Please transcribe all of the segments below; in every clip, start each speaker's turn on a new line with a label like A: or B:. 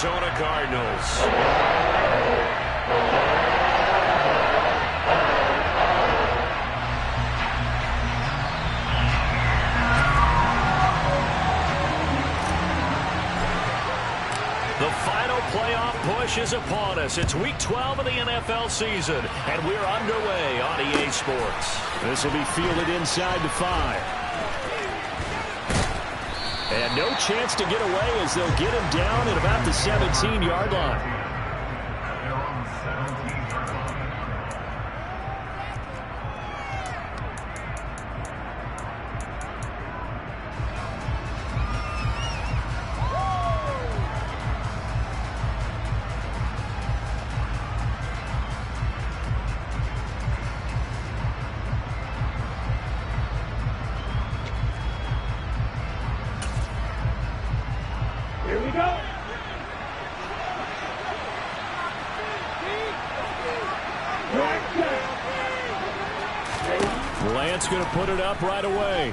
A: Arizona Cardinals. The final playoff push is upon us. It's Week 12 of the NFL season, and we're underway on EA Sports.
B: This will be fielded inside the 5. And no chance to get away as they'll get him down at about the 17-yard line. Lance going to put it up right away.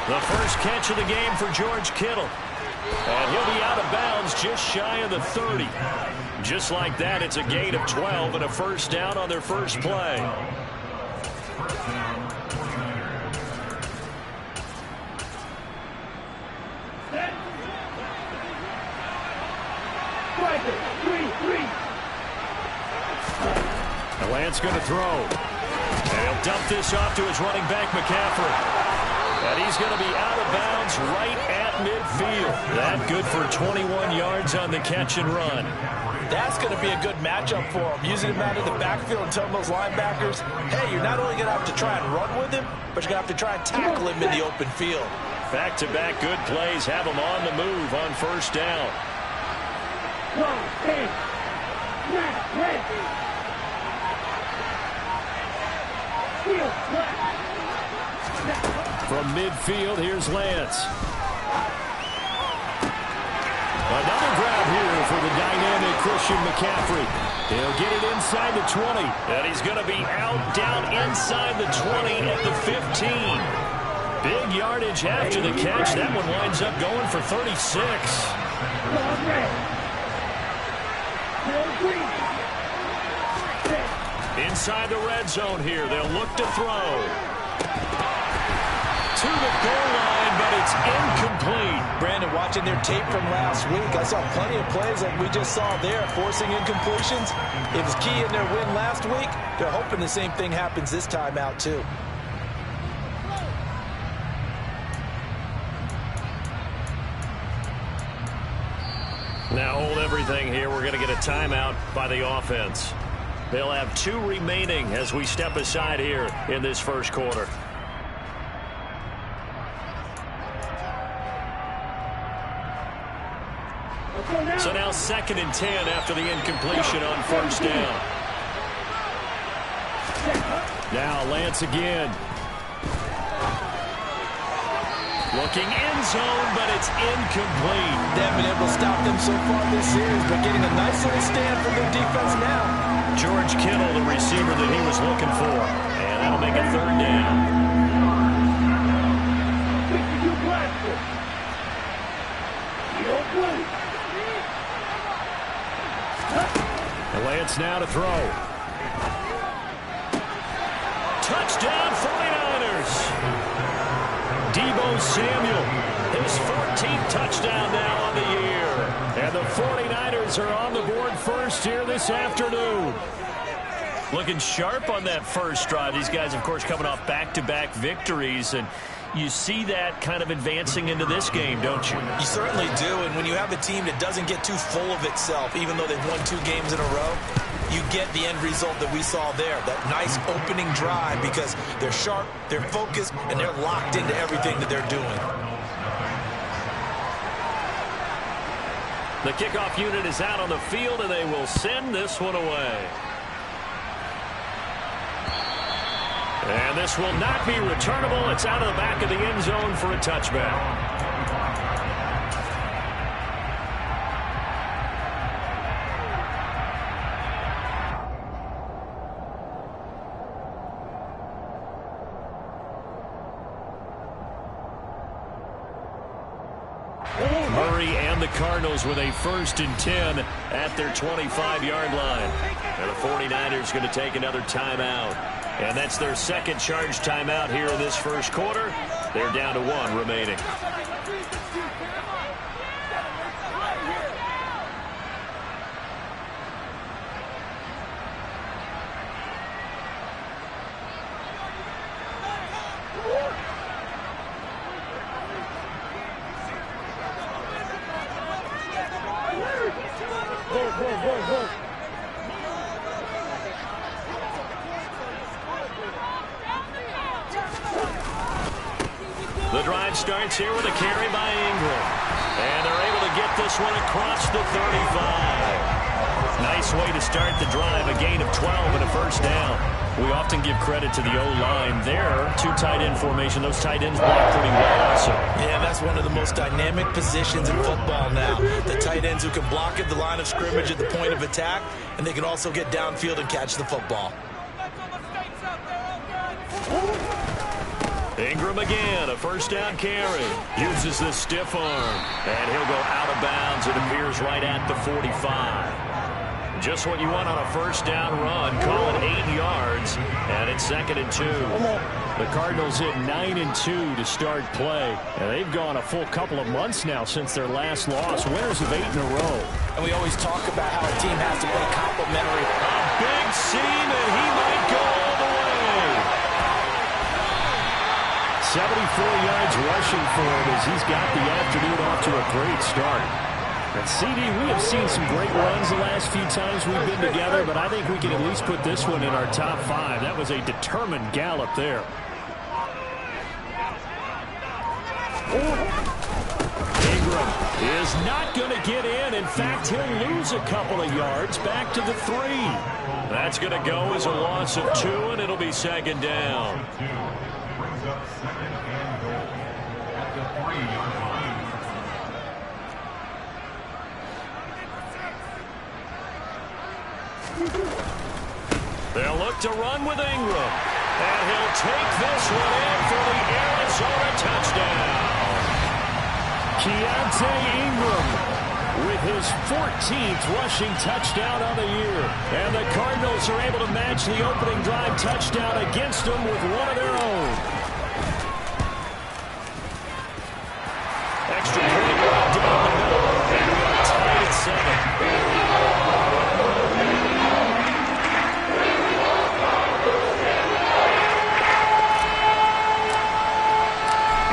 A: The first catch of the game for George Kittle. And he'll be out of bounds just shy of the 30. Just like that, it's a gain of 12 and a first down on their first play.
B: Lance going to throw.
A: And he'll dump this off to his running back, McCaffrey. And he's going to be out of bounds right at midfield. That good for 21 yards on the catch and run.
C: That's going to be a good matchup for him. Using him out of the backfield and telling those linebackers, hey, you're not only going to have to try and run with him, but you're going to have to try and tackle him in the open field.
A: Back-to-back good plays have him on the move on first down.
B: From midfield, here's Lance. Another grab here for the dynamic Christian McCaffrey. He'll get it inside the 20.
A: And he's going to be out down inside the 20 at the 15. Big yardage after the catch. That one winds up going for 36. Inside the red zone here. They'll look to throw. To the goal line, but it's incomplete.
C: Brandon, watching their tape from last week, I saw plenty of plays like we just saw there, forcing incompletions. It was key in their win last week. They're hoping the same thing happens this time out, too.
A: Now hold everything here. We're going to get a timeout by the offense. They'll have 2 remaining as we step aside here in this first quarter. So now 2nd and 10 after the incompletion on first down.
B: Now Lance again.
A: Looking end zone, but it's incomplete.
C: They haven't been able to stop them so far this series, but getting a nice little stand from their defense now.
A: George Kittle, the receiver that he was looking for. And that'll make it 3rd down.
B: Lance now to throw.
A: Touchdown 49ers. Deebo Samuel, his 14th touchdown now on the year. And the 49ers are on the board first here this afternoon. Looking sharp on that first drive. These guys, of course, coming off back-to-back victories, and you see that kind of advancing into this game, don't you?
C: You certainly do, and when you have a team that doesn't get too full of itself, even though they've won 2 games in a row, you get the end result that we saw there, that nice opening drive, because they're sharp, they're focused, and they're locked into everything that they're doing.
A: The kickoff unit is out on the field, and they will send this one away. And this will not be returnable. It's out of the back of the end zone for a touchback. 3 and the Cardinals with a 1st and 10 at their 25-yard line. And the 49ers going to take another timeout. And that's their second charge timeout here in this first quarter. They're down to 1 remaining. The drive starts here with a carry by Ingram. And they're able to get this one across the 35. Nice way to start the drive, a gain of 12 and a first down. We often give credit to the O-line there. 2 tight end formation. Those tight ends block pretty well also.
C: Yeah, that's one of the most dynamic positions in football now. The tight ends who can block at the line of scrimmage at the point of attack, and they can also get downfield and catch the football.
A: Ingram again, a first down carry. Uses the stiff arm. And he'll go out of bounds. It appears right at the 45. Just what you want on a first down run. Call it 8 yards. And it's 2nd and 2.
B: The Cardinals hit 9-2 to start play. And they've gone a full couple of months now since their last loss. Winners of 8 in a row.
C: And we always talk about how a team has to play complementary.
A: A big seam, and he might go all the way.
B: 74 yards rushing for him as he's got the afternoon off to a great start. And CD, we have seen some great runs the last few times we've been together, but I think we can at least put this one in our top 5. That was a determined gallop there. Ingram is not going to get in. In fact, he'll lose a couple of yards back to the 3.
A: That's going to go as a loss of 2, and it'll be 2nd down. They'll look to run with Ingram. And he'll take this one in for the Arizona touchdown.
B: Keontae Ingram with his 14th rushing touchdown on the year. And the Cardinals are able to match the opening drive touchdown against them with one of their own.
A: Extra point right down the middle. And we are tied at 7.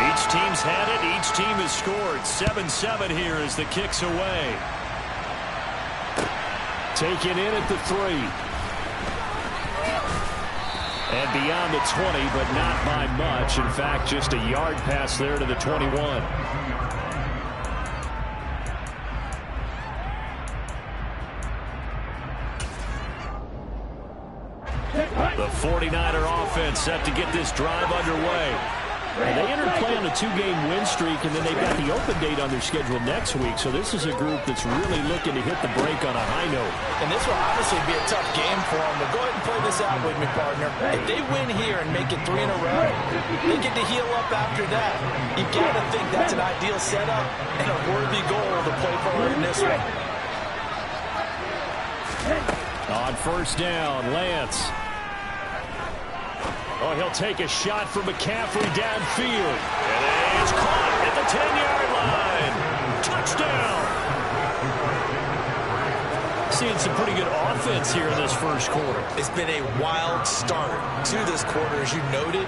A: Each team's had it. Each team has scored. 7-7 here as the kick's away.
B: Taken in at the 3. And beyond the 20, but not by much. In fact, just a yard pass there to the 21.
A: The 49er offense set to get this drive underway.
B: And they entered play on a 2-game win streak, and then they've got the open date on their schedule next week. So this is a group that's really looking to hit the break on a high note.
C: And this will obviously be a tough game for them, but go ahead and play this out with me, partner. If they win here and make it 3 in a row, they get to heal up after that. You got to think that's an ideal setup and a worthy goal to play forward in this one.
B: On first down, Lance. Oh, he'll take a shot from McCaffrey downfield.
A: And it's caught at the 10-yard line. Touchdown.
B: Seeing some pretty good offense here in this first quarter.
C: It's been a wild start to this quarter, as you noted.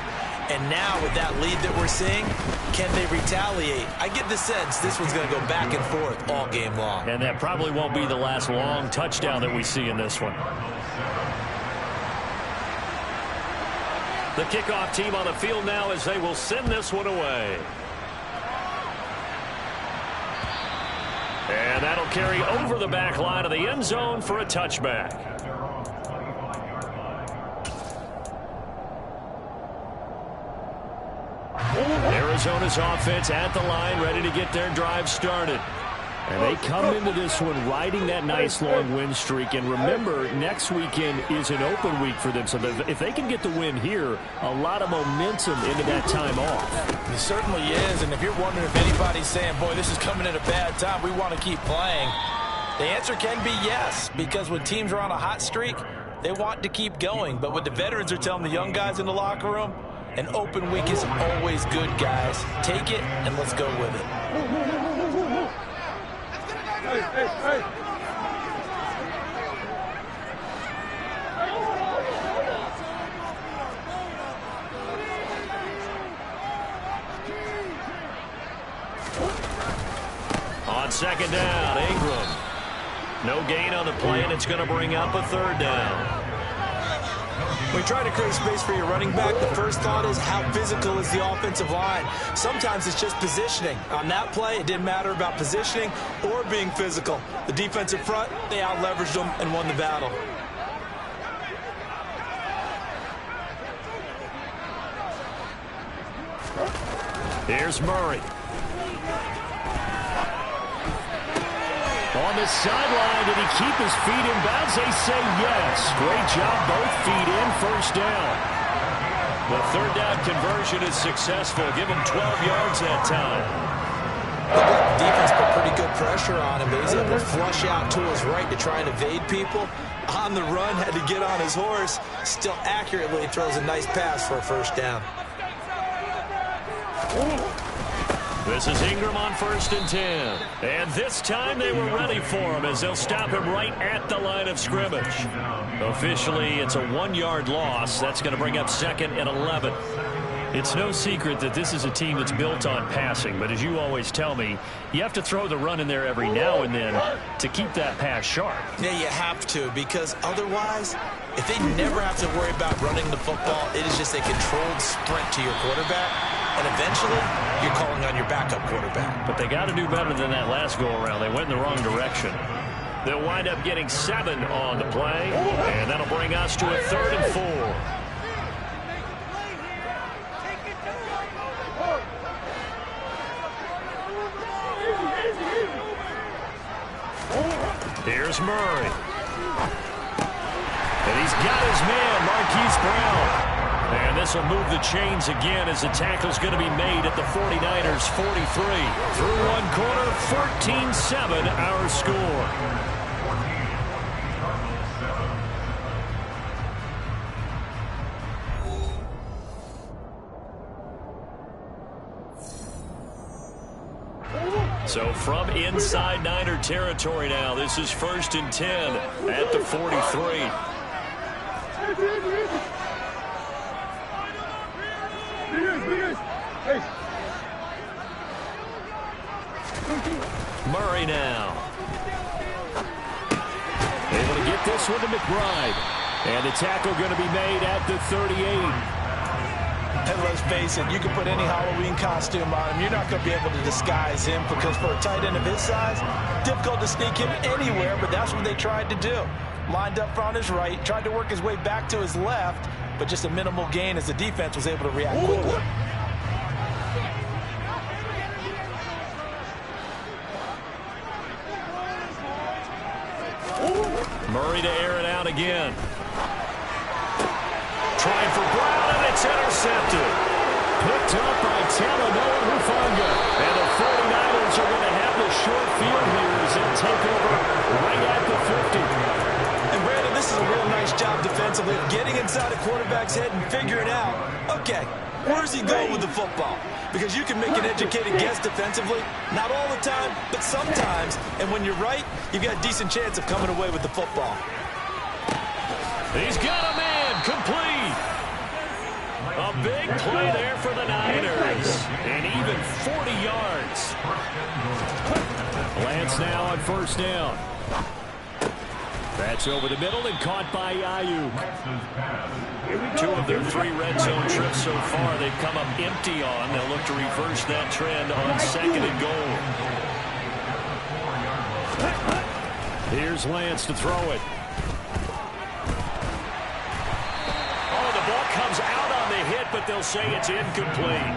C: And now with that lead that we're seeing, can they retaliate? I get the sense this one's going to go back and forth all game long.
A: And that probably won't be the last long touchdown that we see in this one. The kickoff team on the field now as they will send this one away. And that'll carry over the back line of the end zone for a touchback. Arizona's offense at the line, ready to get their drive started.
B: And they come into this one riding that nice long win streak. And remember, next weekend is an open week for them. So if they can get the win here, a lot of momentum into that time off.
C: It certainly is. And if you're wondering if anybody's saying, boy, this is coming at a bad time, we want to keep playing, the answer can be yes. Because when teams are on a hot streak, they want to keep going. But what the veterans are telling the young guys in the locker room, an open week is always good, guys. Take it and let's go with it.
D: Hey.
A: On second down, Ingram. No gain on the play, and it's going to bring up a third down.
C: When you try to create space for your running back, the first thought is how physical is the offensive line. Sometimes it's just positioning. On that play, it didn't matter about positioning or being physical. The defensive front, they out-leveraged them and won the battle.
A: Here's Murray. On the sideline, did he keep his feet in bounds? They say yes. Great job, both feet in, first down. The third down conversion is successful. Give him 12 yards that time.
C: The defense put pretty good pressure on him, but he's able to flush out to his right to try and evade people. On the run, had to get on his horse. Still accurately throws a nice pass for a first down.
A: This is Ingram on 1st and 10. And this time they were ready for him as they'll stop him right at the line of scrimmage. Officially, it's a 1-yard loss. That's going to bring up 2nd and 11. It's no secret that this is a team that's built on passing. But as you always tell me, you have to throw the run in there every now and then to keep that pass sharp.
C: Yeah, you have to, because otherwise, if they never have to worry about running the football, it is just a controlled sprint to your quarterback. And eventually, you're calling on your backup quarterback.
A: But they got to do better than that last go-around. They went in the wrong direction. They'll wind up getting 7 on the play, and that'll bring us to a 3rd and 4. Here's Murray. And he's got his man, Marquise Brown. And this will move the chains again as the tackle's going to be made at the 49ers' 43. Through one quarter, 14-7 our score. So from inside Niner territory now, this is 1st and 10 at the 43. Murray now. Able to get this one to McBride. And the tackle going to be made at the 38.
C: And let's face it, you can put any Halloween costume on him. You're not going to be able to disguise him because for a tight end of his size, difficult to sneak him anywhere, but that's what they tried to do. Lined up on his right, tried to work his way back to his left, but just a minimal gain as the defense was able to react quickly.
A: Murray to air it out again. Trying for Brown, and it's intercepted. Picked up by Talanoa Hufanga. And the 49ers are going to have the short field here as they take over right at the 50.
C: And Brandon, this is a real nice job defensively of getting inside a quarterback's head and figuring out, okay, where's he going with the football? Because you can make an educated guess defensively, not all the time, but sometimes. And when you're right, you've got a decent chance of coming away with the football.
A: He's got a man complete. A big play there for the Niners. And even 40 yards. Lance now on 1st down. That's over the middle and caught by Ayuk. 2 of their 3 red zone trips so far they've come up empty on. They'll look to reverse that trend on 2nd and goal. Here's Lance to throw it. Oh, the ball comes out on the hit, but they'll say it's incomplete.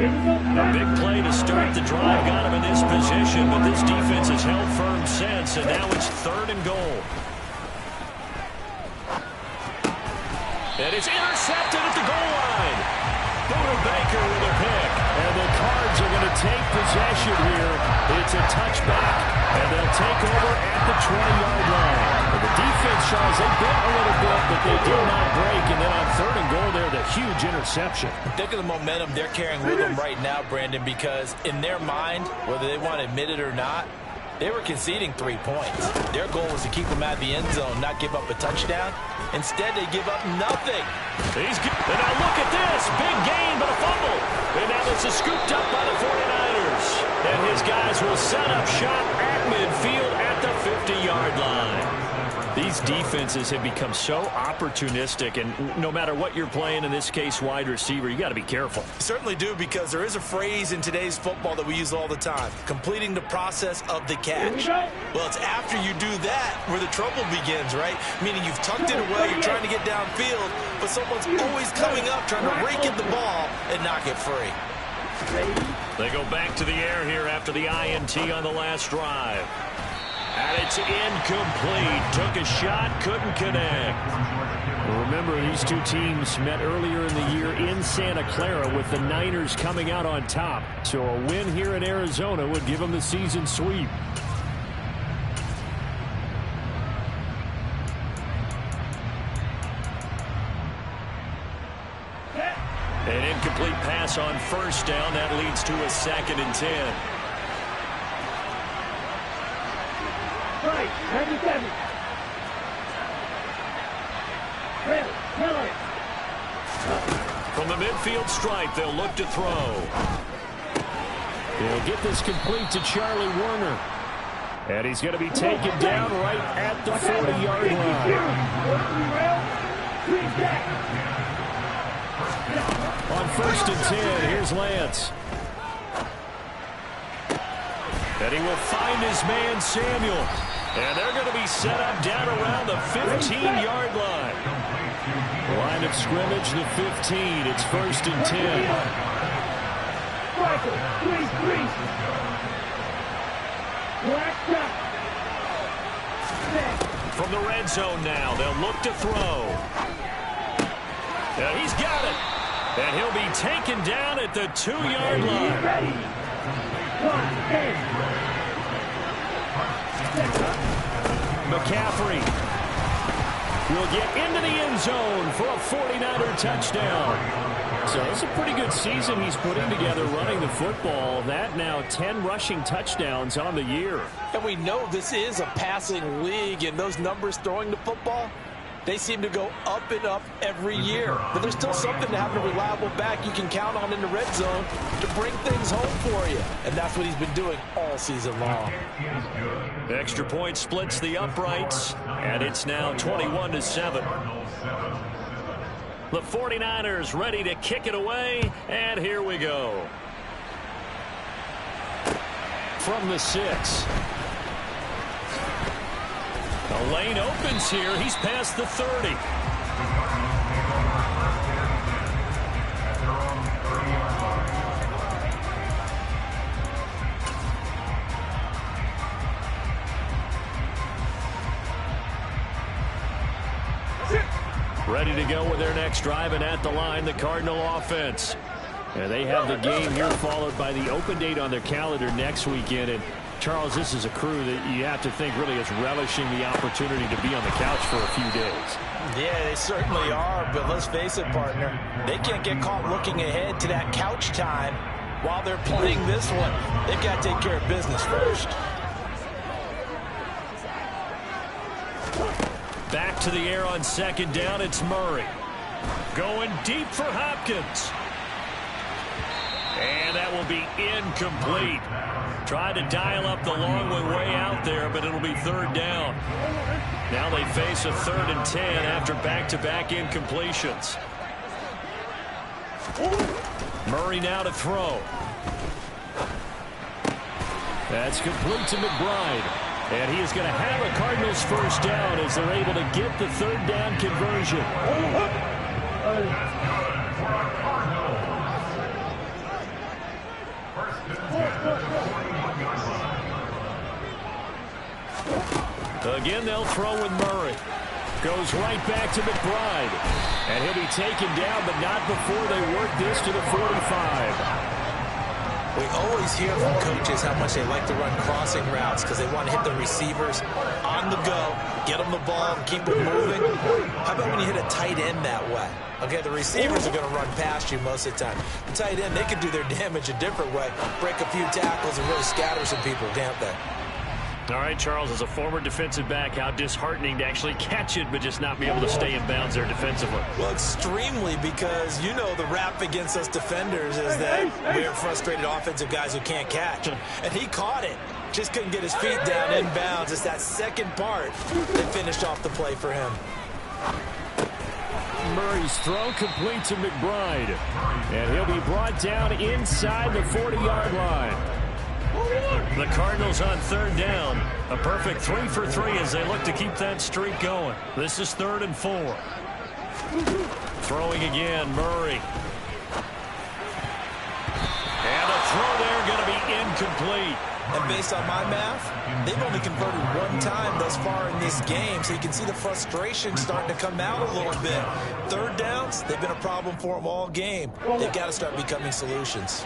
A: A big play to start the drive got him in this position, but this defense has held firm since, and now it's 3rd and goal. And it's intercepted at the goal line. Buda Baker with a pick.
B: And the Cards are going to take possession here. It's a touchback, and they'll take over at the 20-yard line. And the defense, Charles, they bit a little bit, but they did not break. And then on 3rd and goal there, the huge interception.
C: Look at the momentum they're carrying with them right now, Brandon, because in their mind, whether they want to admit it or not, they were conceding 3 points. Their goal was to keep them out of the end zone, not give up a touchdown. Instead, they give up nothing.
A: He's good. And now look at this. Big gain, but a fumble. And now this is scooped up by the 49ers. And his guys will set up shop at midfield at the 50-yard line. These defenses have become so opportunistic, and no matter what you're playing, in this case wide receiver, you got to be careful.
C: Certainly do, because there is a phrase in today's football that we use all the time: completing the process of the catch. Well, it's after you do that where the trouble begins, right? Meaning you've tucked it away, you're trying to get downfield, but someone's always coming up trying to rake in the ball and knock it free.
A: They go back to the air here after the INT on the last drive. And it's incomplete. Took a shot, couldn't connect.
B: Well, remember, these two teams met earlier in the year in Santa Clara with the Niners coming out on top. So a win here in Arizona would give them the season sweep.
A: An incomplete pass on 1st down. That leads to a 2nd and 10.
D: Right, 97.
A: From the midfield stripe, they'll look to throw.
B: They'll get this complete to Charlie Warner. And he's going to be taken down right at the 40-yard line. On 1st and 10, here's Lance.
A: And he will find his man, Samuel. And they're going to be set up down around the 15-yard line.
B: Line of scrimmage, the 15. It's 1st and 10.
A: From the red zone now, they'll look to throw. And he's got it. And he'll be taken down at the 2-yard line.
B: McCaffrey will get into the end zone for a 49er touchdown. So it's a pretty good season he's putting together running the football. That now 10 rushing touchdowns on the year.
C: And we know this is a passing league, and those numbers throwing the football, they seem to go up and up every year. But there's still something to have a reliable back you can count on in the red zone to bring things home for you. And that's what he's been doing all season long.
A: The extra point splits the uprights, and it's now 21-7. The 49ers ready to kick it away, and here we go.
B: From the 6.
A: The lane opens here. He's past the 30. Ready to go with their next drive, and at the line, the Cardinal offense.
B: And they have the game here followed by the open date on their calendar next weekend. And Charles, this is a crew that you have to think really is relishing the opportunity to be on the couch for a few days.
C: Yeah, they certainly are, but let's face it, partner. They can't get caught looking ahead to that couch time while they're playing this one. They've got to take care of business first.
A: Back to the air on 2nd down, it's Murray. Going deep for Hopkins. And that will be incomplete. Tried to dial up the long one way out there, but it'll be 3rd down. Now they face a 3rd and 10 after back-to-back incompletions. Murray now to throw.
B: That's complete to McBride. And he is going to have a Cardinals 1st down as they're able to get the 3rd down conversion.
A: Again, they'll throw with Murray. Goes right back to McBride. And he'll be taken down, but not before they work this to the 45.
C: We always hear from coaches how much they like to run crossing routes because they want to hit the receivers on the go, get them the ball, and keep it moving. How about when you hit a tight end that way? Okay, the receivers are going to run past you most of the time. The tight end, they can do their damage a different way, break a few tackles and really scatter some people, can't they?
B: All right, Charles, as a former defensive back, how disheartening to actually catch it but just not be able to stay in bounds there defensively.
C: Well, extremely, because you know the rap against us defenders is that we're frustrated offensive guys who can't catch. And he caught it. Just couldn't get his feet down in bounds. It's that second part that finished off the play for him.
A: Murray's throw complete to McBride. And he'll be brought down inside the 40-yard line.
B: The Cardinals on third down. A perfect 3 for 3 as they look to keep that streak going. This is 3rd and 4.
A: Throwing again, Murray. And a throw there going to be incomplete.
C: And based on my math, they've only converted one time thus far in this game, so you can see the frustration starting to come out a little bit. Third downs, they've been a problem for them all game. They've got to start becoming solutions.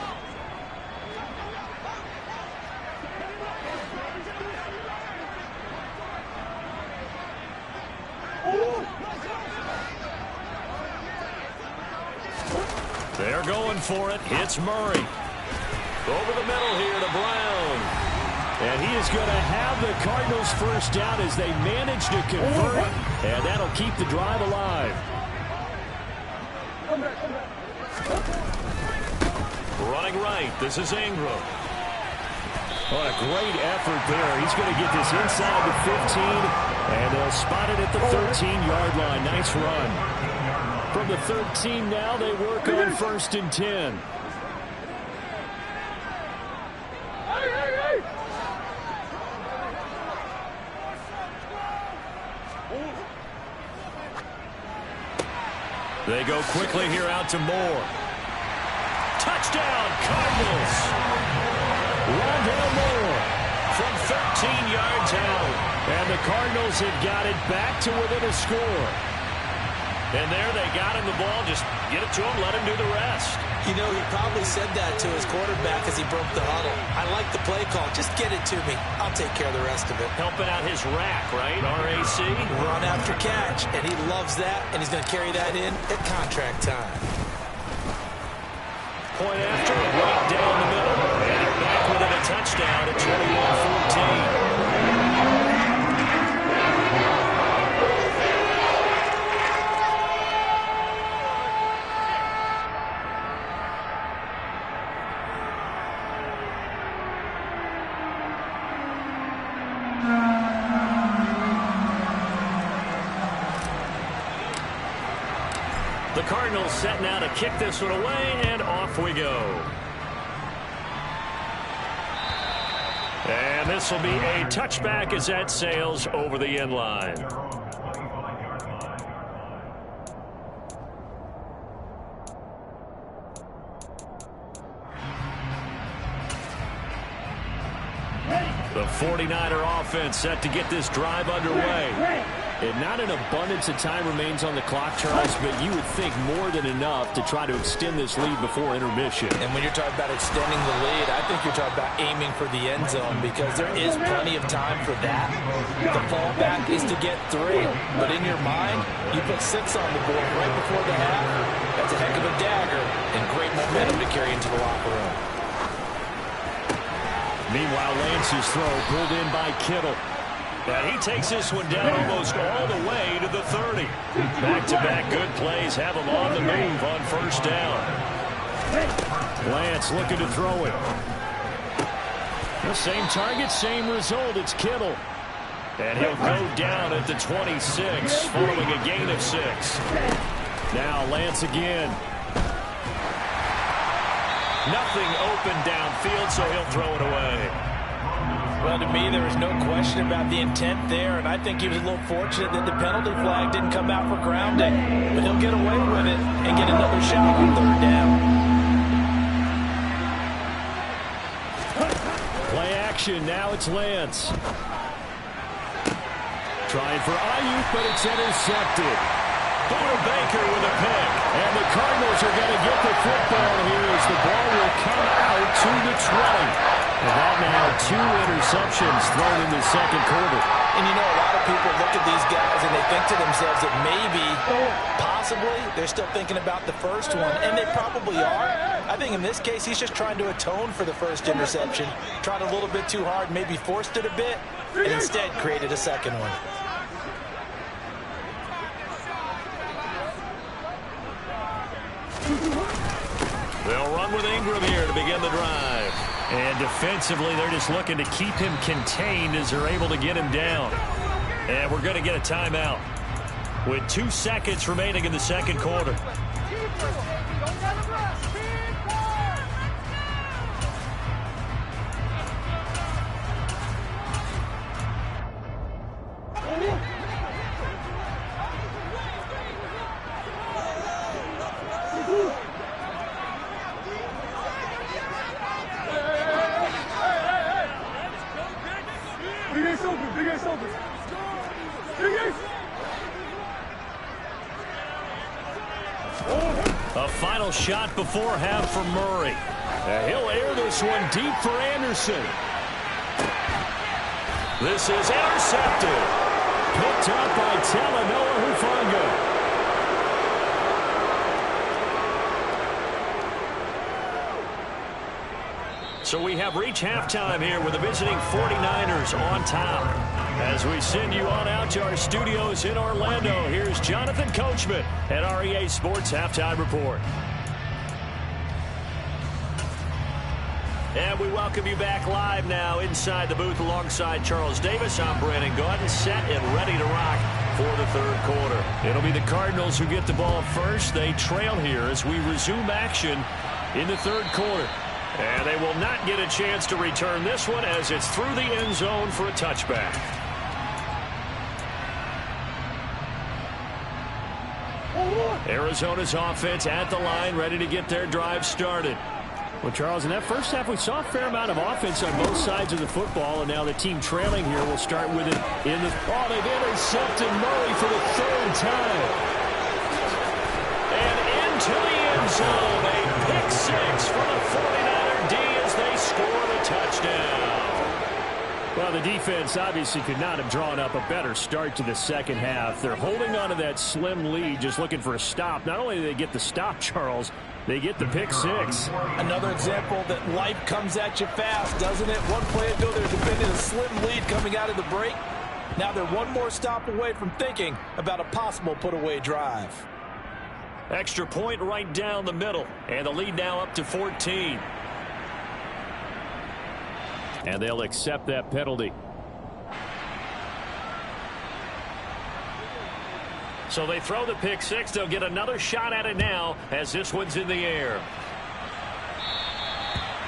A: They're going for it. It's Murray. Over the middle here to Brown. And he is going to have the Cardinals first down as they manage to convert. And that'll keep the drive alive.
B: Running right. This is Ingram.
A: What a great effort there. He's going to get this inside the 15. And they'll spot it at the 13-yard line. Nice run. From the 13 now, they work on 1st and 10. They go quickly here out to Moore. Touchdown, Cardinals! Rondale Moore from 13 yards out. And the Cardinals have got it back to within a score. And there they got him the ball. Just get it to him, let him do the rest.
C: You know, he probably said that to his quarterback as he broke the huddle. I like the play call. Just get it to me. I'll take care of the rest of it.
B: Helping out his rack, right? RAC.
C: Run after catch, and he loves that, and he's going to carry that in at contract time.
A: Point after, right down the middle. And they're back within a touchdown at 21-14.
B: The Cardinals set now to kick this one away, and off we go. And this will be a touchback as that sails over the end line. The 49er offense set to get this drive underway. And not an abundance of time remains on the clock, Charles, but you would think more than enough to try to extend this lead before intermission.
C: And when you're talking about extending the lead, I think you're talking about aiming for the end zone because there is plenty of time for that. The fallback is to get 3, but in your mind, you put 6 on the board right before the half. That's a heck of a dagger and great momentum to carry into the locker room.
A: Meanwhile, Lance's throw pulled in by Kittle.
B: And he takes this one down almost all the way to the 30. Back-to-back good plays have him on the move on first down.
A: Lance looking to throw it. The same target, same result. It's Kittle.
B: And he'll go down at the 26 following a gain of 6.
A: Now Lance again.
B: Nothing open downfield, so he'll throw it away.
C: Well, to me, there was no question about the intent there, and I think he was a little fortunate that the penalty flag didn't come out for grounding. But he'll get away with it and get another shot on third down.
B: motion. Now it's Lance. Trying for Ayuk, but it's intercepted.
A: Buda Baker with a pick.
B: And the Cardinals are going to get the football here as the ball will come out to the 20. And that now 2 interceptions thrown in the second quarter.
C: And you know, a lot of people look at these guys and they think to themselves that maybe, possibly, they're still thinking about the first one. And they probably are. I think in this case, he's just trying to atone for the first interception. Tried a little bit too hard, maybe forced it a bit, and instead created a second one.
A: They'll run with Ingram here to begin the drive. And defensively, they're just looking to keep him contained as they're able to get him down. And we're going to get a timeout with 2 seconds remaining in the second quarter. A final shot before half for Murray. He'll air this one deep for Anderson. This is intercepted. Picked up by Talanoa Hufanga. So we have reached halftime here with the visiting 49ers on top. As we send you on out to our studios in Orlando, here's Jonathan Coachman at REA Sports Halftime Report. And we welcome you back live now inside the booth alongside Charles Davis. I'm Brandon Gaudin, set and ready to rock for the third quarter. It'll be the Cardinals who get the ball first. They trail here as we resume action in the third quarter. And they will not get a chance to return this one as it's through the end zone for a touchback. Arizona's offense at the line, ready to get their drive started.
B: Well, Charles, in that first half, we saw a fair amount of offense on both sides of the football, and now the team trailing here will start with it in the...
A: Oh, they've intercepted Murray for the third time. And into the end zone, a pick six for the 49er D as they score the touchdown.
B: Well, the defense obviously could not have drawn up a better start to the second half. They're holding on to that slim lead, just looking for a stop. Not only do they get the stop, Charles, they get the pick six.
C: Another example that life comes at you fast, doesn't it? One play ago, they're defending a slim lead coming out of the break. Now they're one more stop away from thinking about a possible put-away drive.
A: Extra point right down the middle, and the lead now up to 14.
B: And they'll accept that penalty.
A: So they throw the pick six. They'll get another shot at it now as this one's in the air.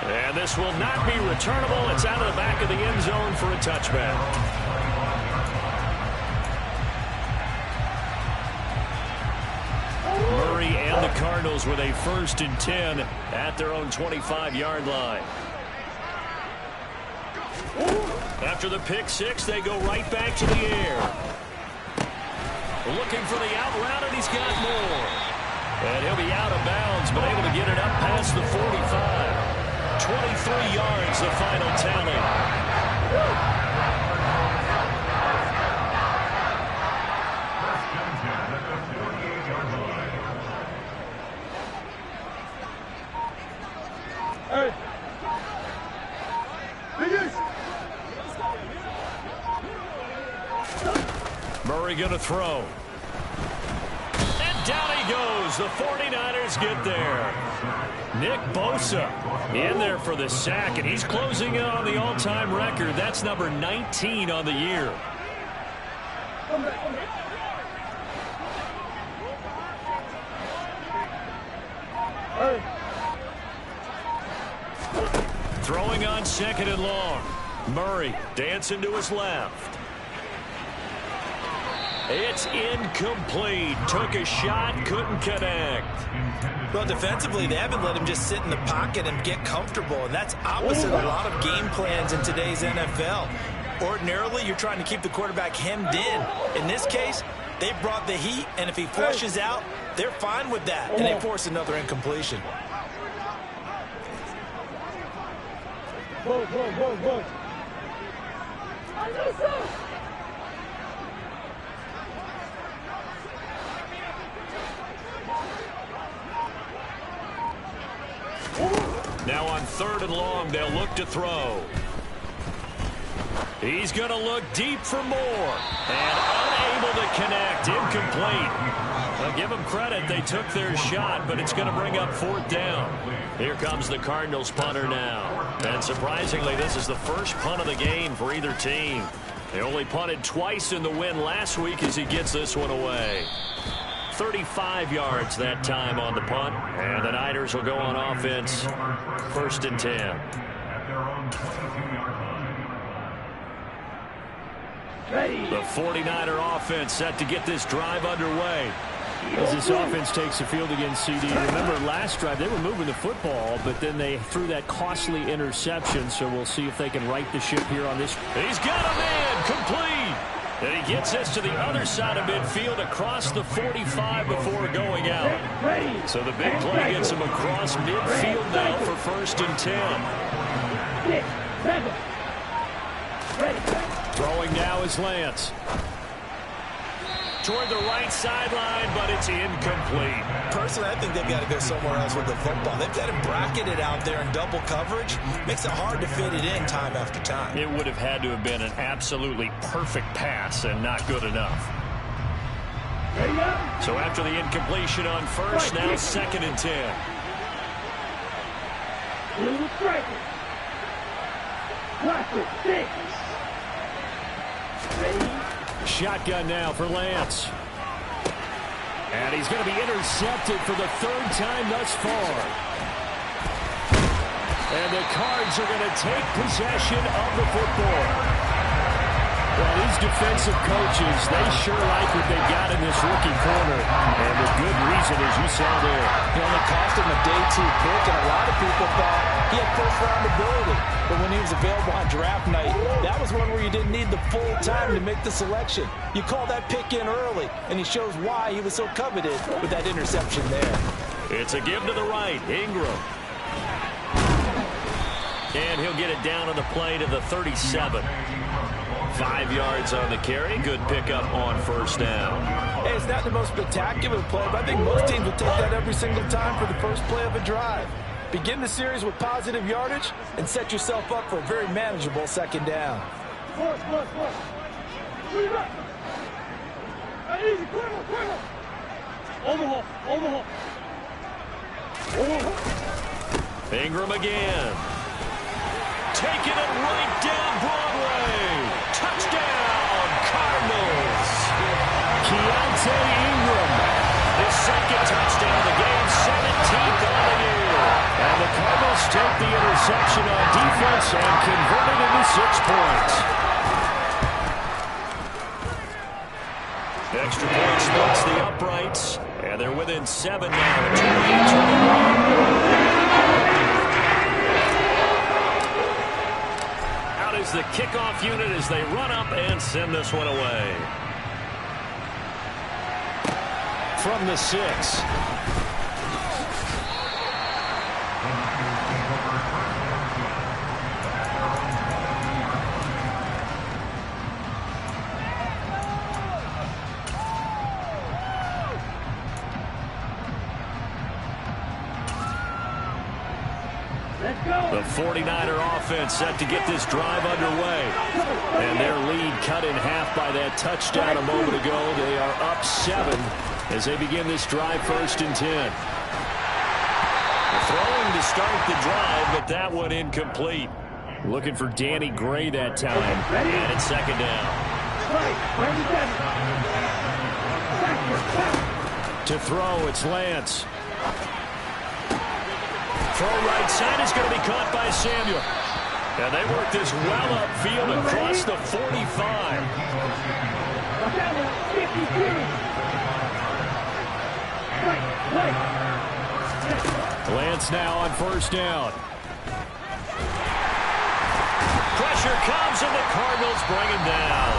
A: And this will not be returnable. It's out of the back of the end zone for a touchback. Murray and the Cardinals with a 1st and 10 at their own 25-yard line. After the pick six, they go right back to the air. Looking for the out route, and he's got more. And he'll be out of bounds, but able to get it up past the 45. 23 yards, the final tally. Murray going to throw. And down he goes. The 49ers get there. Nick Bosa in there for the sack, and he's closing in on the all-time record. That's number 19 on the year. Throwing on 2nd and long. Murray dancing to his left. It's incomplete. Took a shot, couldn't connect.
C: Well, defensively, they haven't let him just sit in the pocket and get comfortable, and that's opposite a lot of game plans in today's NFL. Ordinarily, you're trying to keep the quarterback hemmed in. In this case, they brought the heat, and if he flushes out, they're fine with that, and they force another incompletion.
D: Go.
A: Now on 3rd and long, they'll look to throw. He's going to look deep for more. And unable to connect. Incomplete. Well, give them credit. They took their shot, but it's going to bring up 4th down. Here comes the Cardinals punter now. And surprisingly, this is the first punt of the game for either team. They only punted twice in the win last week as he gets this one away. 35 yards that time on the punt. And the Niners will go on offense. 1st and 10. The 49er offense set to get this drive underway.
B: As this offense takes the field against CD, remember last drive they were moving the football, but then they threw that costly interception, so we'll see if they can right the ship here on this.
A: He's got a man, complete. And he gets this to the other side of midfield across the 45 before going out. So the big play gets him across midfield now for 1st and 10.
B: Throwing now is Lance.
A: Toward the right sideline, but it's incomplete.
C: Personally, I think they've got to go somewhere else with the football. They've got him bracketed out there in double coverage. Makes it hard to fit it in time after time.
A: It would have had to have been an absolutely perfect pass and not good enough. So after the incompletion on 1st, now 2nd and 10.
B: Shotgun now for Lance. And he's going to be intercepted for the 3rd time thus far. And the Cards are going to take possession of the football. Well, these defensive coaches, they sure like what they've got in this rookie corner. And with good reason, as you saw there.
C: It only cost him a day 2 pick, and a lot of people thought he had first-round ability. But when he was available on draft night, that was one where you didn't need the full time to make the selection. You call that pick in early, and he shows why he was so coveted with that interception there.
A: It's a give to the right, Ingram. And he'll get it down on the play to the 37. 5 yards on the carry. Good pickup on 1st down.
C: Hey, it's not the most spectacular play, but I think most teams will take that every single time for the first play of a drive. Begin the series with positive yardage and set yourself up for a very manageable 2nd down.
A: Ingram again. Taking it right down Broadway. Touchdown, Cardinals.
B: Keontae Ingram.
A: His 2nd touchdown of the game, 17th on the year.
B: And the Cardinals take the interception on defense and convert it into 6 points.
A: Extra point splits the uprights, and they're within 7 now. Out is the kickoff unit as they run up and send this one away.
B: From the 6.
A: The 49er offense set to get this drive underway. And their lead cut in half by that touchdown a moment ago. They are up 7 as they begin this drive 1st and 10. Throwing to start the drive, but that one incomplete.
B: Looking for Danny Gray that time.
A: And it's 2nd down.
B: To throw, it's Lance.
A: Throw right side is going to be caught by Samuel. And they work this well upfield across the 45.
D: Watch out now. 50 series. Right.
B: Lance now on first down.
A: Pressure comes, and the Cardinals bring him down.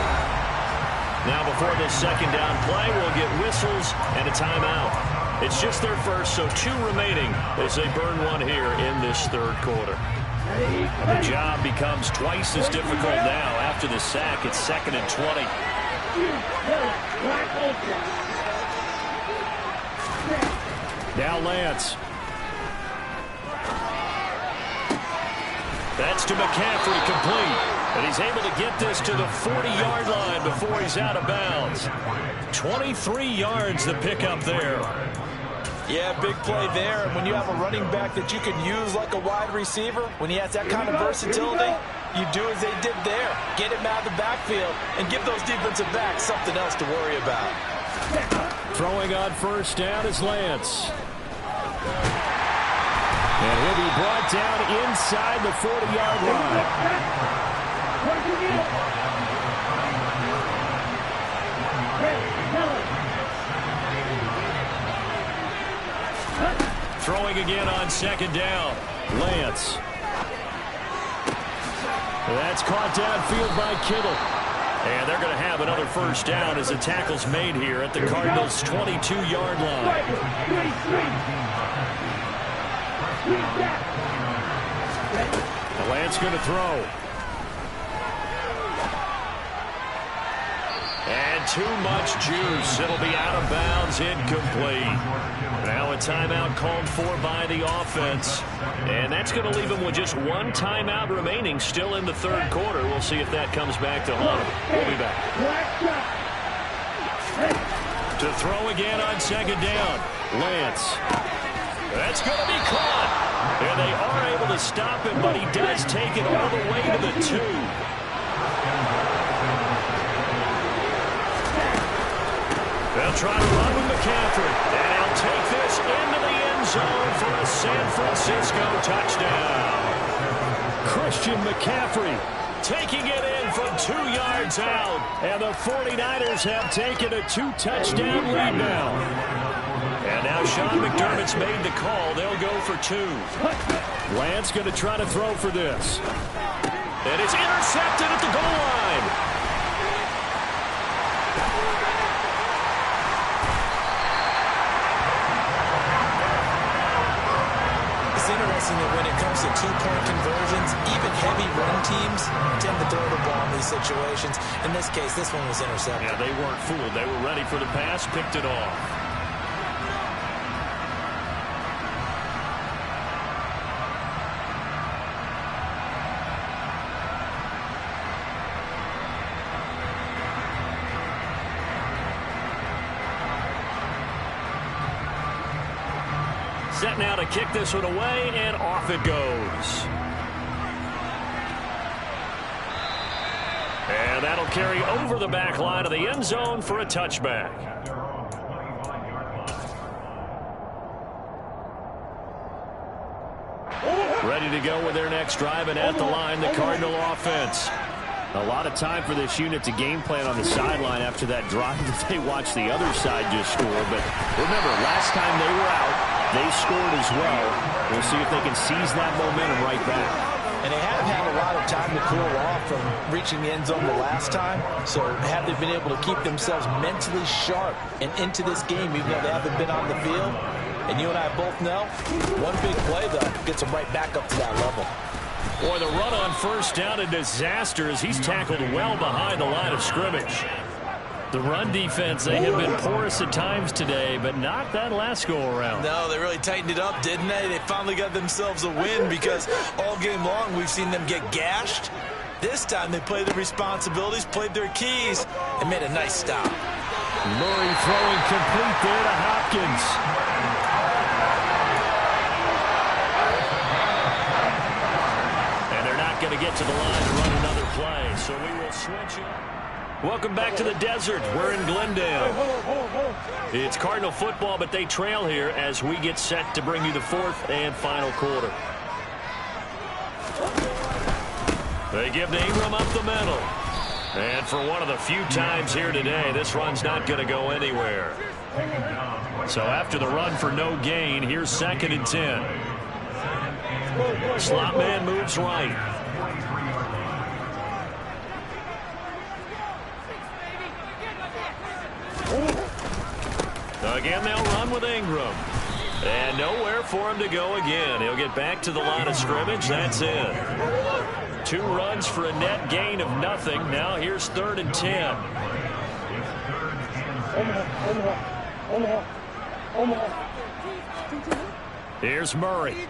A: Now before this second down play, we'll get whistles and a timeout. It's just their first, so 2 remaining as they burn one here in this third quarter. The job becomes twice as difficult now after the sack. It's 2nd and 20.
B: Now Lance.
A: That's to McCaffrey, complete. And he's able to get this to the 40-yard line before he's out of bounds. 23 yards the pickup there.
C: Yeah, big play there. And when you have a running back that you can use like a wide receiver, when he has that kind of versatility, you do as they did there. Get him out of the backfield and give those defensive backs something else to worry about.
B: Throwing on first down is Lance. And he'll be brought down inside the 40-yard line.
A: Throwing again on second down.
B: Lance. That's caught downfield by Kittle.
A: And they're going to have another first down as the tackle's made here at the Cardinals' 22-yard line.
B: Lance going to throw.
A: And too much juice. It'll be out of bounds, incomplete. Now a timeout called for by the offense. And that's going to leave them with just 1 timeout remaining still in the third quarter. We'll see if that comes back to haunt them. We'll be back. To throw again on second down.
B: Lance.
A: That's going to be caught. And they are able to stop him, but he does take it all the way to the 2. They'll try to run with McCaffrey. And he'll take this into the end zone for a San Francisco touchdown.
B: Christian McCaffrey
A: taking it in from 2 yards out.
B: And the 49ers have taken a 2-touchdown lead now.
A: And now Sean McDermott's made the call. They'll go for 2.
B: Lance going to try to throw for this.
A: And it's intercepted at the goal line.
C: It's interesting that when it comes to 2-point conversions, even heavy run teams tend to throw the ball in these situations. In this case, this one was intercepted.
A: Yeah, they weren't fooled. They were ready for the pass, picked it off. Set now to kick this one away, and off it goes. And that'll carry over the back line of the end zone for a touchback. Ready to go with their next drive, and at the line, the Cardinal offense.
B: A lot of time for this unit to game plan on the sideline after that drive that they watched the other side just score. But remember, last time they were out, they scored as well. We'll see if they can seize that momentum right back.
C: And they have had a lot of time to cool off from reaching the end zone the last time. So have they been able to keep themselves mentally sharp and into this game, even though they haven't been on the field? And you and I both know, one big play, though, gets them right back up to that level.
A: Boy, the run on first down, a disaster as he's tackled well behind the line of scrimmage. The run defense, they have been porous at times today, but not that last go-around.
C: No, they really tightened it up, didn't they? They finally got themselves a win because all game long we've seen them get gashed. This time they played their responsibilities, played their keys, and made a nice stop.
B: Murray throwing complete there to Hopkins.
A: Going to get to the line to run another play, so we will switch it. Welcome back to the desert. We're in Glendale. It's Cardinal football, but they trail here as we get set to bring you the 4th and final quarter. They give to Ingram up the middle. And for one of the few times here today, this run's not going to go anywhere. So after the run for no gain, here's 2nd and 10. Slot man moves right. Again, they'll run with Ingram. And nowhere for him to go again. He'll get back to the line of scrimmage. That's it. 2 runs for a net gain of nothing. Now here's 3rd and 10. Here's Murray.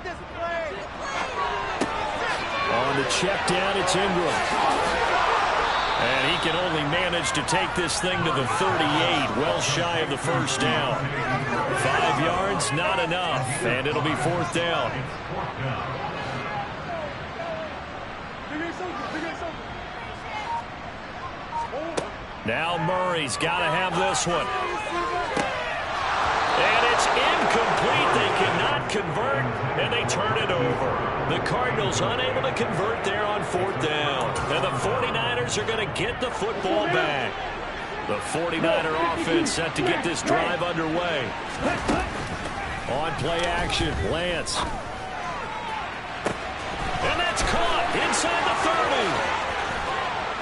A: On the check down, it's Ingram. And he can only manage to take this thing to the 38, well shy of the first down. 5 yards, not enough, and it'll be 4th down. Now Murray's got to have this one. And it's incomplete. They cannot convert, and they turn it over. The Cardinals unable to convert there on 4th down. And the 49ers are going to get the football back. The 49er offense set to get this drive underway. On play action, Lance. And that's caught inside the 30.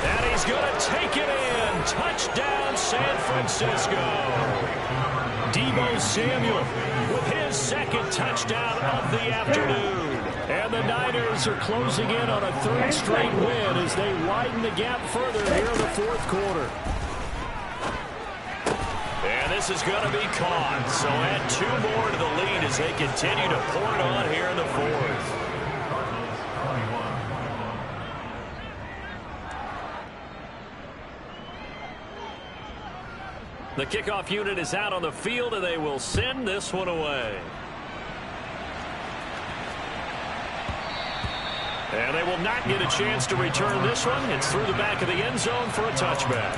A: And he's going to take it in. Touchdown, San Francisco. Deebo Samuel with his 2nd touchdown of the afternoon. And the Niners are closing in on a 3rd straight win as they widen the gap further here in the 4th quarter. And this is going to be caught. So add 2 more to the lead as they continue to pour it on here in the 4th. The kickoff unit is out on the field, and they will send this one away. And they will not get a chance to return this one. It's through the back of the end zone for a touchback.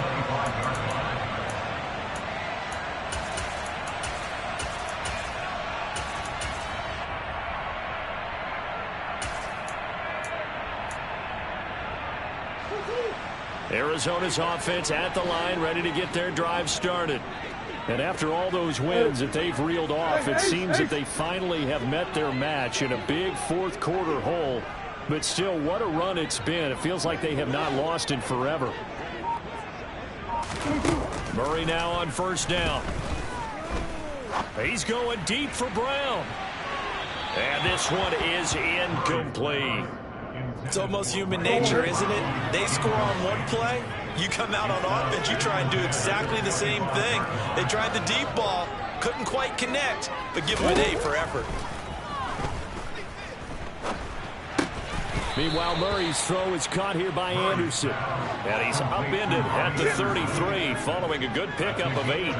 A: Arizona's offense at the line, ready to get their drive started. And after all those wins that they've reeled off, it seems that they finally have met their match in a big 4th quarter hole. But still, what a run it's been. It feels like they have not lost in forever. Murray now on 1st down. He's going deep for Brown. And this one is incomplete.
C: It's almost human nature, isn't it? They score on one play, you come out on offense, you try and do exactly the same thing. They tried the deep ball, couldn't quite connect, but give them an A for effort.
A: Meanwhile, Murray's throw is caught here by Anderson. And he's upended at the 33 following a good pickup of 8.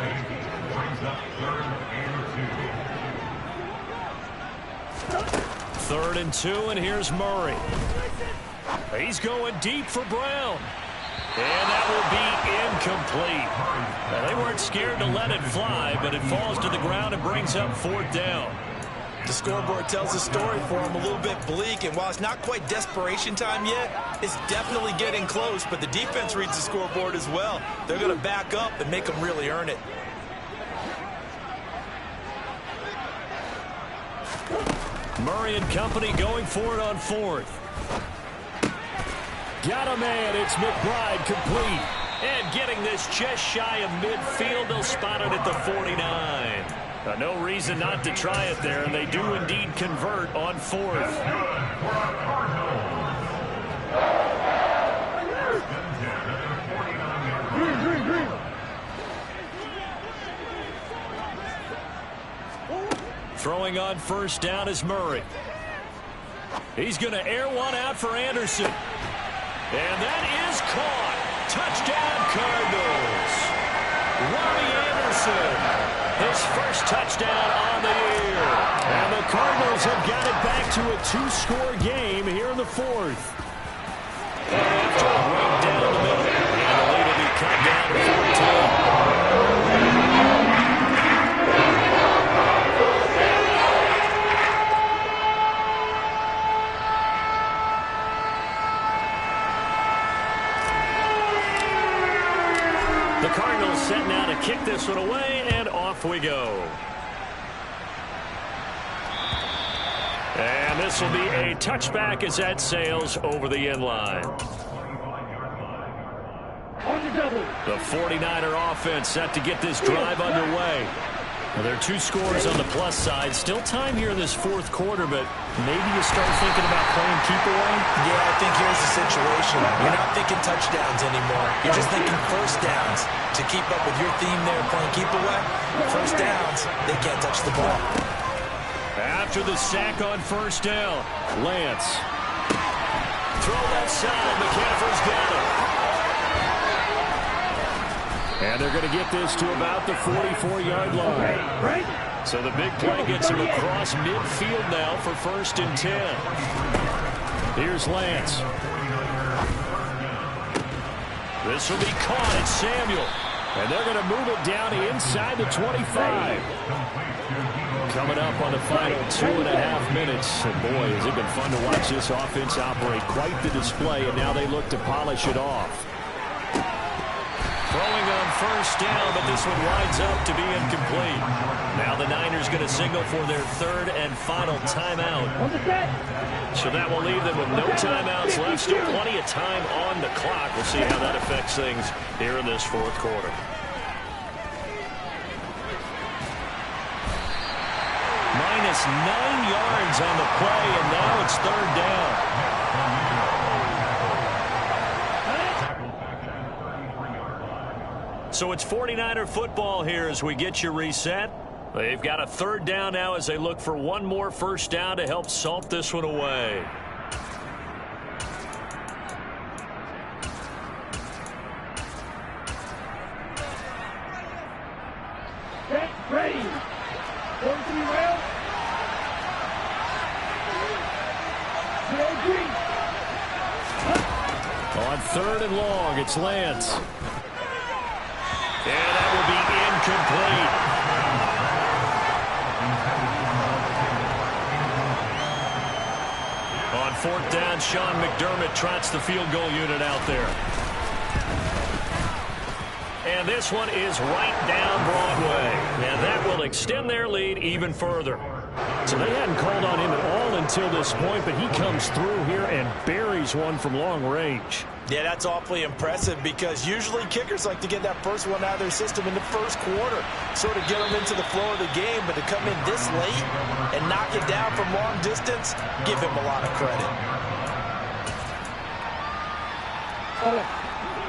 A: Third and 2, and here's Murray. He's going deep for Brown. And that will be incomplete. Now, they weren't scared to let it fly, but it falls to the ground and brings up 4th down.
C: The scoreboard tells the story for them a little bit bleak, and while it's not quite desperation time yet, it's definitely getting close, but the defense reads the scoreboard as well. They're going to back up and make them really earn it.
A: Murray and company going for it on 4th. Got a man. It's McBride complete. And getting this just shy of midfield, they'll spot it at the 49. No reason not to try it there, and they do indeed convert on 4th. Throwing on 1st down is Murray. He's going to air one out for Anderson. And that is caught. Touchdown, Cardinals. Robbie Anderson, his first touchdown on the year. And the Cardinals have got it back to a 2-score game here in the 4th. And after a break down the middle, and the lead will be cut down to 14. kick this one away, and off we go. And this will be a touchback as that sails over the end line. The 49er offense set to get this drive underway. Well, there are two scores on the plus side. Still time here in this fourth quarter, but maybe you start thinking about playing keep away?
C: Yeah, I think here's the situation. You're not thinking touchdowns anymore. You're just thinking first downs. To keep up with your theme there, playing keep away, first downs, they can't touch the ball.
A: After the sack on first down, Lance. Throw left side. McCaffrey's got it. And they're going to get this to about the 44-yard line. So the big play gets him across midfield now for 1st and 10. Here's Lance. This will be caught. It's Samuel. And they're going to move it down inside the 25. Coming up on the final 2.5 minutes. And boy, has it been fun to watch this offense operate. Quite the display, and now they look to polish it off. Throwing on first down, but this one winds up to be incomplete. Now the Niners going to signal for their 3rd and final timeout. So that will leave them with no timeouts left. Still plenty of time on the clock. We'll see how that affects things here in this fourth quarter. Minus 9 yards on the play, and now it's 3rd down. So it's 49er football here as we get you reset. They've got a 3rd down now as they look for one more first down to help salt this one away.
D: Set, ready. 43 rail.
A: On 3rd and long, it's Lance. And that will be incomplete. On 4th down, Sean McDermott trots the field goal unit out there. And this one is right down Broadway. And that will extend their lead even further.
B: So they hadn't called on him at all until this point, but he comes through here and buries one from long range.
C: Yeah, that's awfully impressive because usually kickers like to get that first one out of their system in the first quarter, sort of get them into the flow of the game, but to come in this late and knock it down from long distance, give him a lot of credit.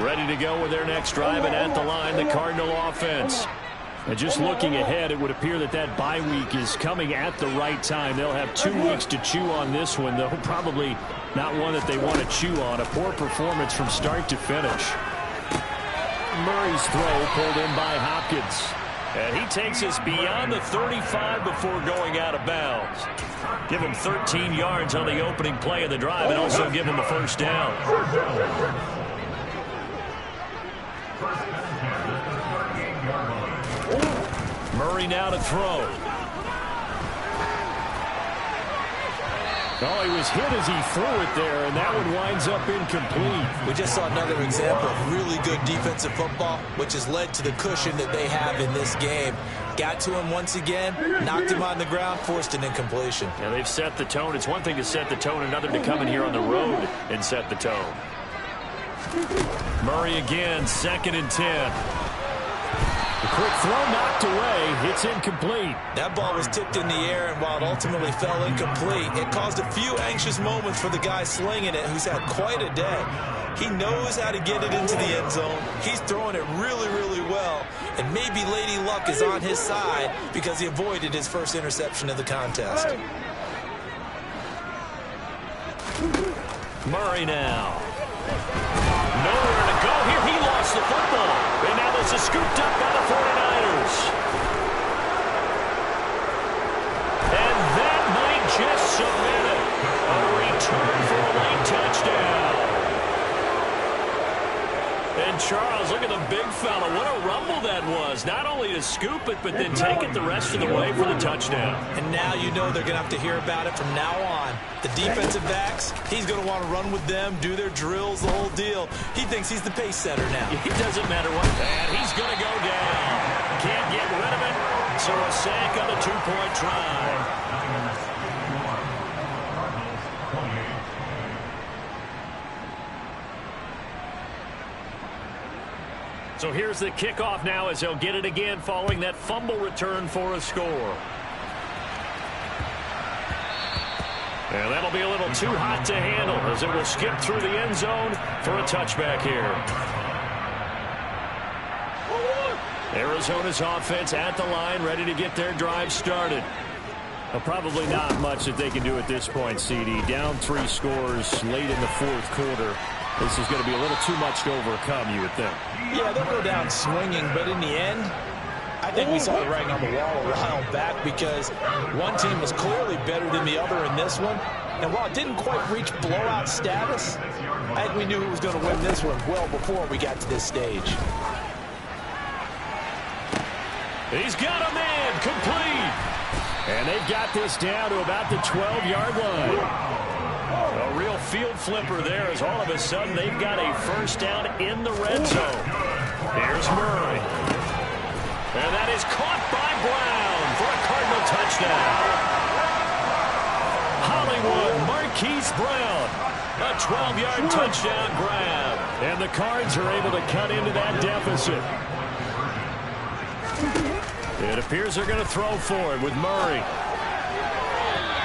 A: Ready to go with their next drive, and at the line, the Cardinal offense.
B: And just looking ahead, it would appear that that bye week is coming at the right time. They'll have 2 weeks to chew on this one, though probably not one that they want to chew on. A poor performance from start to finish.
A: Murray's throw pulled in by Hopkins. And he takes us beyond the 35 before going out of bounds. Give him 13 yards on the opening play of the drive and also give him a first down. Murray now to throw.
B: Oh, he was hit as he threw it there, and that one winds up incomplete.
C: We just saw another example of really good defensive football, which has led to the cushion that they have in this game. Got to him once again, knocked him on the ground, forced an incompletion.
A: Yeah, they've set the tone. It's one thing to set the tone, another to come in here on the road and set the tone. Murray again, 2nd and 10.
B: The quick throw knocked away. It's incomplete.
C: That ball was tipped in the air, and while it ultimately fell incomplete, it caused a few anxious moments for the guy slinging it, who's had quite a day. He knows how to get it into the end zone. He's throwing it really, really well, and maybe Lady Luck is on his side because he avoided his first interception of the contest.
A: Murray now. Nowhere to go here. He lost the football. And now this is scooped up by the 49ers. And that might just submit it. A return for a late touchdown. And Charles, look at the big fella. What a rumble that was. Not only to scoop it, but then take it the rest of the way for the touchdown.
C: And now you know they're going to have to hear about it from now on. The defensive backs, he's going to want to run with them, do their drills, the whole deal. He thinks he's the pace setter now.
A: It doesn't matter what. And he's going to go down. So a sack on the two-point try. So here's the kickoff now as they'll get it again following that fumble return for a score. And that'll be a little too hot to handle as it will skip through the end zone for a touchback here. Arizona's offense at the line, ready to get their drive started. Well, probably not much that they can do at this point, CD. Down 3 scores late in the fourth quarter. This is going to be a little too much to overcome, you would think.
C: Yeah, they'll go down swinging, but in the end, I think we saw the writing on the wall a while back because one team was clearly better than the other in this one. And while it didn't quite reach blowout status, I think we knew who was going to win this one well before we got to this stage.
A: He's got a man complete.
B: And they've got this down to about the 12-yard line.
A: A real field flipper there as all of a sudden they've got a first down in the red zone. Here's Murray. And that is caught by Brown for a Cardinal touchdown. Hollywood Marquise Brown. A 12-yard touchdown grab.
B: And the Cards are able to cut into that deficit. It appears they're going to throw for it with Murray.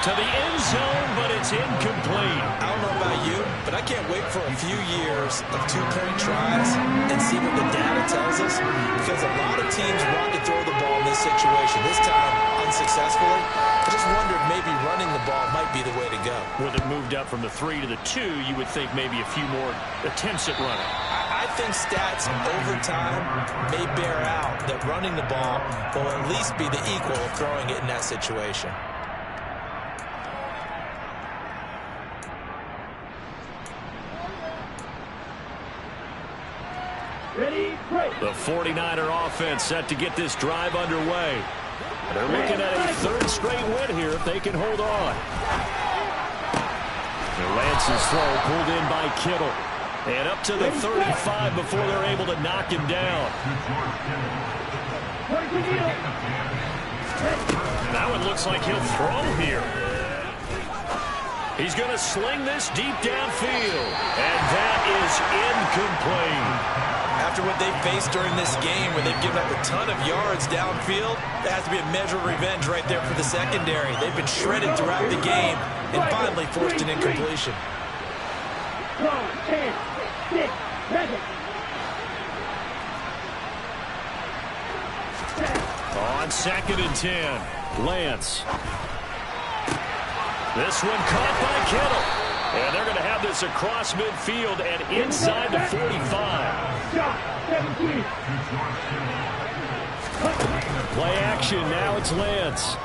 A: To the end zone, but it's incomplete.
C: I don't know about you, but I can't wait for a few years of two-point tries and see what the data tells us, because a lot of teams want to throw the ball in this situation. This time, unsuccessfully. I just wondered maybe running the ball might be the way to go.
A: With it moved up from the 3 to the 2, you would think maybe a few more attempts at running.
C: I think stats over time may bear out that running the ball will at least be the equal of throwing it in that situation.
D: Ready, break.
A: The 49er offense set to get this drive underway. They're looking at a 3rd straight win here if they can hold on.
B: Lance's throw pulled in by Kittle.
A: And up to the 35 before they're able to knock him down. Now it looks like he'll throw here. He's going to sling this deep downfield. And that is incomplete.
C: After what they faced during this game where they've given up a ton of yards downfield, that has to be a measure of revenge right there for the secondary. They've been shredded throughout the game and finally forced an incompletion.
D: 10, 6, 7.
A: On 2nd and 10, Lance. This one caught by Kittle. And they're going to have this across midfield and inside the 45.
B: Play action. Now it's Lance.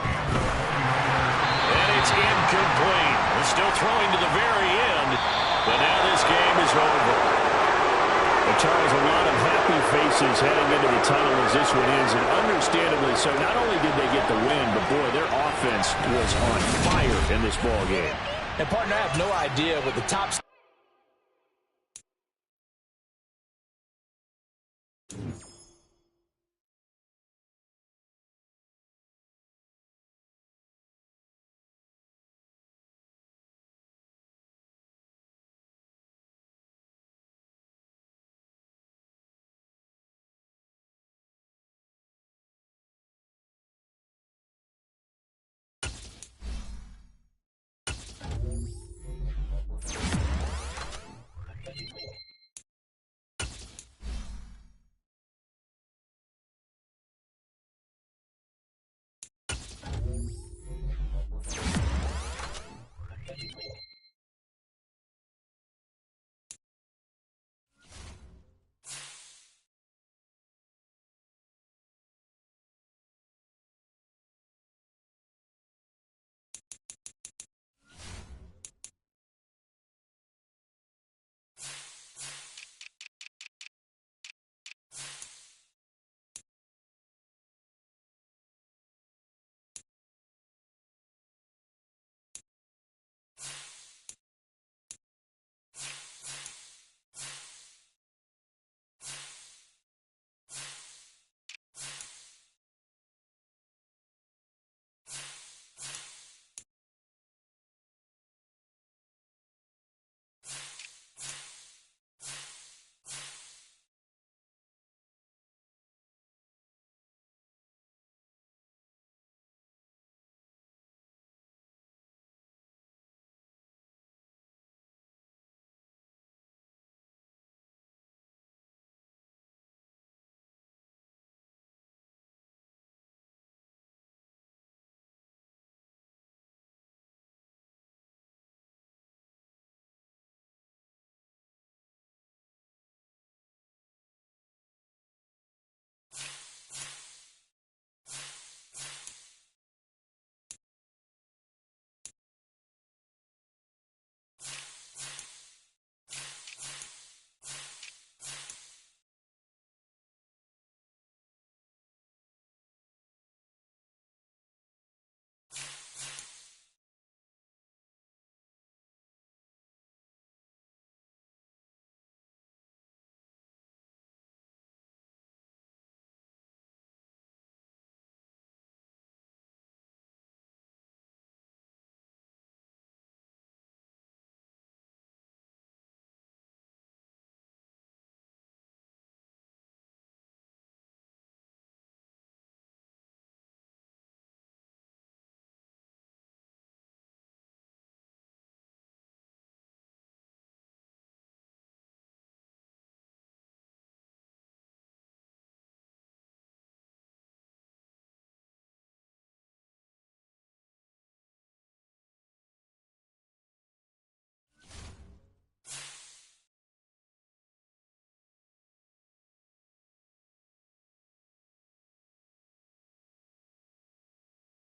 A: And it's incomplete. They're still throwing to the very end. But now this game is over.
B: Well, Charles, a lot of happy faces heading into the tunnel as this one ends, and understandably so. Not only did they get the win, but boy, their offense was on fire in this ball game.
C: And partner, I have no idea what the top